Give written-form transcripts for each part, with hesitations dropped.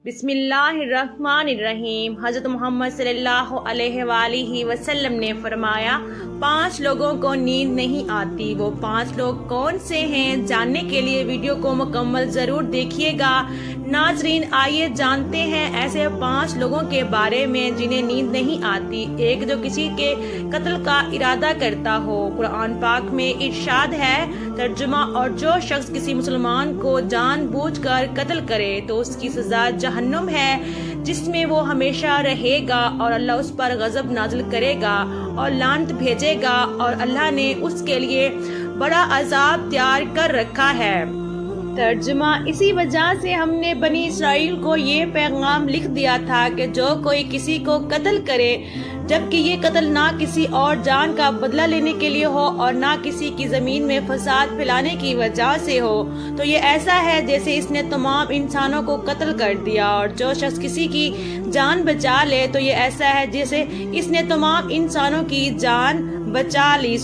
بسم اللہ الرحمن الرحیم۔ حضرت محمد صلی اللہ علیہ وآلہ وسلم نے فرمایا 5 لوگوں کو نیند نہیں آتی۔ وہ 5 لوگ کون سے ہیں؟ جاننے کے لیے ویڈیو کو مکمل ضرور دیکھیے گا۔ ناظرین، آئیے جانتے ہیں ایسے 5 لوگوں کے بارے میں جنہیں نیند نہیں آتی۔ ایک، جو کسی کے قتل کا ارادہ کرتا ہو۔ قرآن پاک میں ارشاد ہے، ترجمہ، اور جو شخص کسی مسلمان کو جان بوجھ کر قتل کرے تو اس کی سزا جہنم ہے، جس میں وہ ہمیشہ رہے گا، اور اللہ اس پر غضب نازل کرے گا اور لعنت بھیجے گا، اور اللہ نے اس کے لیے بڑا عذاب تیار کر رکھا ہے۔ ترجمہ، اسی وجہ سے ہم نے بنی اسرائیل کو یہ پیغام لکھ دیا تھا کہ جو کوئی کسی کو قتل کرے، جبکہ یہ قتل نہ کسی اور جان کا بدلہ لینے کے لیے ہو اور نہ کسی کی زمین میں فساد پھیلانے کی وجہ سے ہو، تو یہ ایسا ہے جیسے اس نے تمام انسانوں کو قتل کر دیا۔ اور جو شخص کسی کی جان بچا لے تو یہ ایسا ہے جیسے اس نے تمام انسانوں کی جان بچا لی۔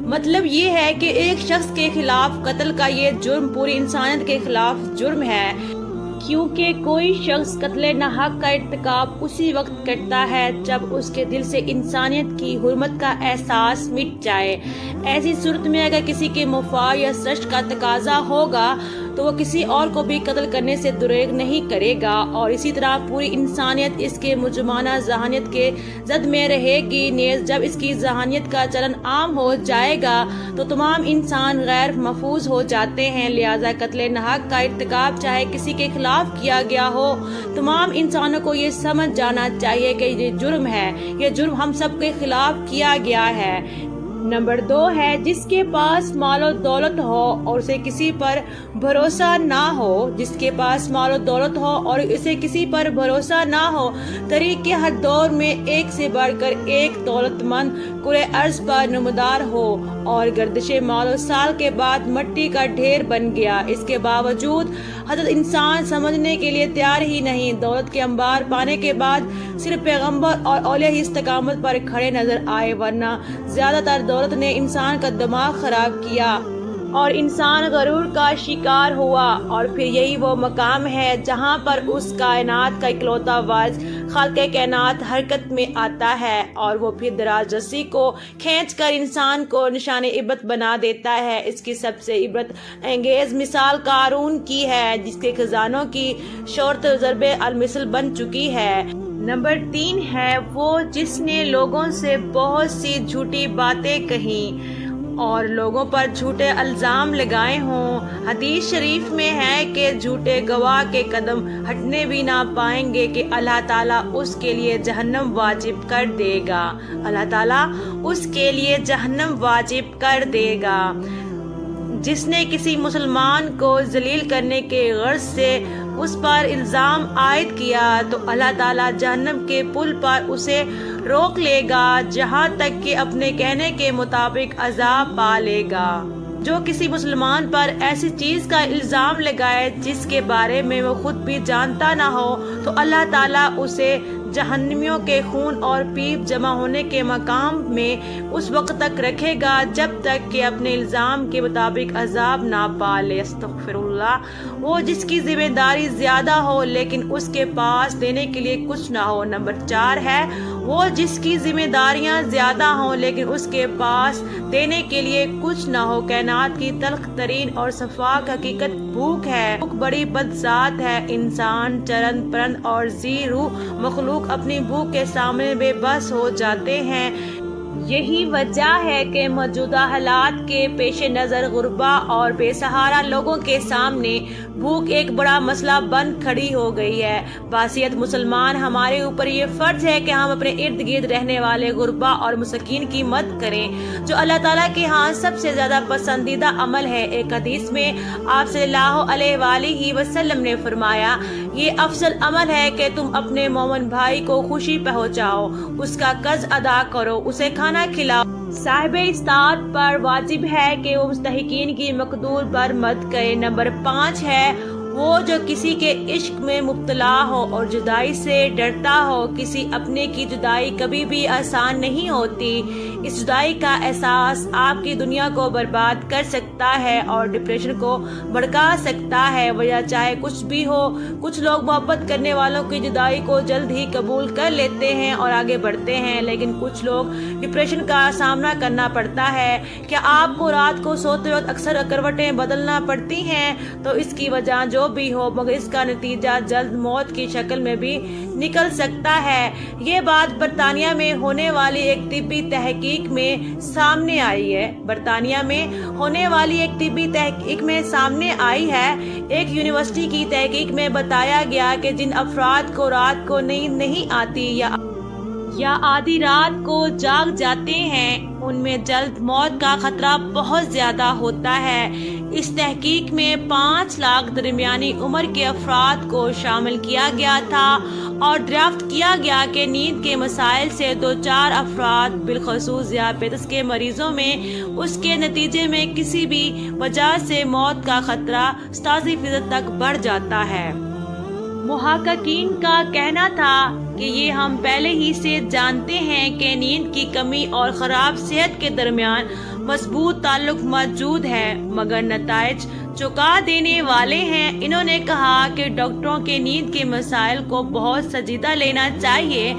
مطلب یہ ہے کہ ایک شخص کے خلاف قتل کا یہ جرم پوری انسانیت کے خلاف جرم ہے، کیونکہ کوئی شخص قتل ناحق کا ارتکاب اسی وقت کرتا ہے جب اس کے دل سے انسانیت کی حرمت کا احساس مٹ جائے۔ ایسی صورت میں اگر کسی کے مفاد یا سرشت کا تقاضا ہوگا تو وہ کسی اور کو بھی قتل کرنے سے دریغ نہیں کرے گا، اور اسی طرح پوری انسانیت اس کے مجرمانہ ذہانت کے زد میں رہے گی۔ نیز جب اس کی ذہانت کا چلن عام ہو جائے گا تو تمام انسان غیر محفوظ ہو جاتے ہیں۔ لہذا قتل ناحق کا ارتکاب چاہے کسی کے خلاف کیا گیا ہو، تمام انسانوں کو یہ سمجھ جانا چاہیے کہ یہ جرم ہے، یہ جرم ہم سب کے خلاف کیا گیا ہے۔ نمبر 2 ہے، جس کے پاس مال و دولت ہو اور اسے کسی پر بھروسہ نہ ہو۔ جس کے پاس مال و دولت ہو اور اسے کسی پر بھروسہ نہ ہو۔ تاریخ کے ہر دور میں ایک سے بڑھ کر ایک دولت مند کرۂ ارض پر نمودار ہو اور گردش مال و سال کے بعد مٹی کا ڈھیر بن گیا۔ اس کے باوجود حضرت انسان سمجھنے کے لیے تیار ہی نہیں۔ دولت کے انبار پانے کے بعد صرف پیغمبر اور اولیاء ہی استقامت پر کھڑے نظر آئے، ورنہ زیادہ تر دولت نے انسان کا دماغ خراب کیا اور انسان غرور کا شکار ہوا۔ اور پھر یہی وہ مقام ہے جہاں پر اس کائنات کا اکلوتا وارث خالق کائنات حرکت میں آتا ہے، اور وہ پھر دراز رسی کو کھینچ کر انسان کو نشان عبرت بنا دیتا ہے۔ اس کی سب سے عبرت انگیز مثال قارون کی ہے، جس کے خزانوں کی شہرت ضرب المثل بن چکی ہے۔ نمبر 3 ہے، وہ جس نے لوگوں سے بہت سی جھوٹی باتیں کہیں اور لوگوں پر جھوٹے الزام لگائے ہوں۔ حدیث شریف میں ہے کہ جھوٹے گواہ کے قدم ہٹنے بھی نہ پائیں گے کہ اللہ تعالیٰ اس کے لیے جہنم واجب کر دے گا۔ اللہ تعالیٰ اس کے لیے جہنم واجب کر دے گا۔ جس نے کسی مسلمان کو ذلیل کرنے کے غرض سے اس پر الزام عائد کیا تو اللہ تعالیٰ جہنم کے پل پر اسے روک لے گا، جہاں تک کہ اپنے کہنے کے مطابق عذاب پا لے گا۔ جو کسی مسلمان پر ایسی چیز کا الزام لگائے جس کے بارے میں وہ خود بھی جانتا نہ ہو تو اللہ تعالیٰ اسے جہنمیوں کے خون اور پیپ جمع ہونے کے مقام میں اس وقت تک رکھے گا جب تک کہ اپنے الزام کے مطابق عذاب نہ پا لے۔ استغفر اللہ۔ وہ جس کی ذمہ داری زیادہ ہو لیکن اس کے پاس دینے کے لیے کچھ نہ ہو۔ نمبر 4 ہے، وہ جس کی ذمہ داریاں زیادہ ہوں لیکن اس کے پاس دینے کے لیے کچھ نہ ہو۔ کائنات کی تلخ ترین اور شفاف حقیقت بھوک ہے۔ بھوک بڑی بدذات ہے۔ انسان، چرند، پرند اور ذی روح مخلوق اپنی بھوک کے سامنے بے بس ہو جاتے ہیں۔ یہی وجہ ہے کہ موجودہ حالات کے پیش نظر غربا اور بے سہارا لوگوں کے سامنے بھوک ایک بڑا مسئلہ بن کھڑی ہو گئی ہے۔ بحیثیت مسلمان ہمارے اوپر یہ فرض ہے کہ ہم اپنے ارد گرد رہنے والے غربا اور مساکین کی مدد کریں، جو اللہ تعالیٰ کے ہاں سب سے زیادہ پسندیدہ عمل ہے۔ ایک حدیث میں آپ صلی اللہ علیہ وآلہ وسلم نے فرمایا، یہ افضل عمل ہے کہ تم اپنے مومن بھائی کو خوشی پہنچاؤ، اس کا قرض ادا کرو، اسے کھانا کھلاؤ۔ صاحب استطاعت پر واجب ہے کہ وہ مستحقین کی مقدور پر مدد کرے۔ نمبر 5 ہے، وہ جو کسی کے عشق میں مبتلا ہو اور جدائی سے ڈرتا ہو، کسی اپنے کی جدائی کبھی بھی آسان نہیں ہوتی۔ اس جدائی کا احساس آپ کی دنیا کو برباد کر سکتا ہے اور ڈپریشن کو بھڑکا سکتا ہے۔ وجہ چاہے کچھ بھی ہو، کچھ لوگ محبت کرنے والوں کی جدائی کو جلد ہی قبول کر لیتے ہیں اور آگے بڑھتے ہیں، لیکن کچھ لوگ ڈپریشن کا سامنا کرنا پڑتا ہے۔ کیا آپ کو رات کو سوتے وقت اکثر کروٹیں بدلنا پڑتی ہیں؟ تو اس کی وجہ جو بھی ہو، مگر اس کا نتیجہ جلد موت کی شکل میں بھی نکل سکتا ہے۔ یہ بات برطانیہ میں ہونے والی ایک طبی تحقیق میں سامنے آئی ہے۔ برطانیہ میں ہونے والی ایک طبی تحقیق میں سامنے آئی ہے۔ ایک یونیورسٹی کی تحقیق میں بتایا گیا کہ جن افراد کو رات کو نیند نہیں آتی یا آدھی رات کو جاگ جاتے ہیں، ان میں جلد موت کا خطرہ بہت زیادہ ہوتا ہے۔ اس تحقیق میں 5 لاکھ درمیانی عمر کے افراد کو شامل کیا گیا تھا اور دریافت کیا گیا کہ نیند کے مسائل سے دوچار افراد، بالخصوص ذیابیطس کے مریضوں میں، اس کے نتیجے میں کسی بھی وجہ سے موت کا خطرہ 87% تک بڑھ جاتا ہے۔ محققین کا کہنا تھا کہ یہ ہم پہلے ہی سے جانتے ہیں کہ نیند کی کمی اور خراب صحت کے درمیان مضبوط تعلق موجود ہے، مگر نتائج چونکا دینے والے ہیں۔ انہوں نے کہا کہ ڈاکٹروں کے نیند کے مسائل کو بہت سنجیدہ لینا چاہیے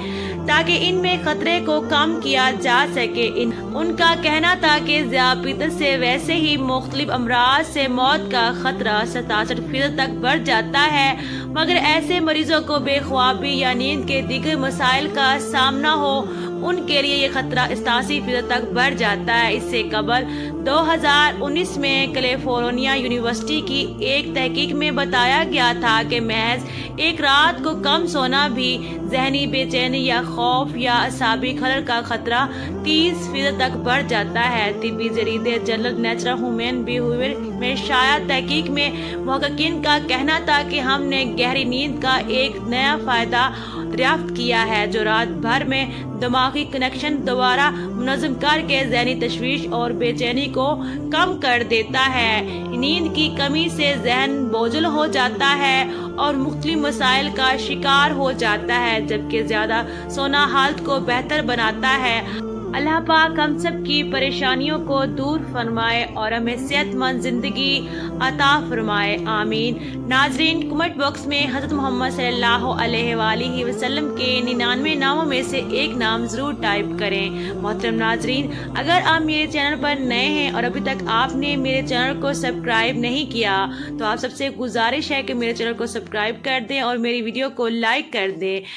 تاکہ ان میں خطرے کو کم کیا جا سکے۔ ان کا کہنا تھا کہ ذیابیطس سے ویسے ہی مختلف امراض سے موت کا خطرہ 67% تک بڑھ جاتا ہے، مگر ایسے مریضوں کو بے خوابی یا نیند کے دیگر مسائل کا سامنا ہو، ان کے لیے یہ خطرہ 87% تک بڑھ جاتا ہے۔ اس سے قبل 2019 میں کیلیفورنیا یونیورسٹی کی ایک تحقیق میں بتایا گیا تھا کہ محض ایک رات کو کم سونا بھی ذہنی بے چینی یا خوف یا اعصابی خلل کا خطرہ 30% تک بڑھ جاتا ہے۔ طبی جریدے جرنل نیچرل ہیومن بیہیویئر میں شائع تحقیق میں محققین کا کہنا تھا کہ ہم نے گہری نیند کا ایک نیا فائدہ دریافت کیا ہے جو رات بھر میں دماغی کنیکشن دوبارہ منظم کر کے ذہنی تشویش اور بے چینی کو کم کر دیتا ہے۔ نیند کی کمی سے ذہن بوجھل ہو جاتا ہے اور مختلف مسائل کا شکار ہو جاتا ہے، جبکہ زیادہ سونا حالت کو بہتر بناتا ہے۔ اللہ پاک ہم سب کی پریشانیوں کو دور فرمائے اور ہمیں صحت مند زندگی عطا فرمائے، آمین۔ ناظرین، کمنٹ باکس میں حضرت محمد صلی اللہ علیہ وآلہ وسلم کے 99 ناموں میں سے ایک نام ضرور ٹائپ کریں۔ محترم ناظرین، اگر آپ میرے چینل پر نئے ہیں اور ابھی تک آپ نے میرے چینل کو سبسکرائب نہیں کیا تو آپ سب سے گزارش ہے کہ میرے چینل کو سبسکرائب کر دیں اور میری ویڈیو کو لائک کر دیں۔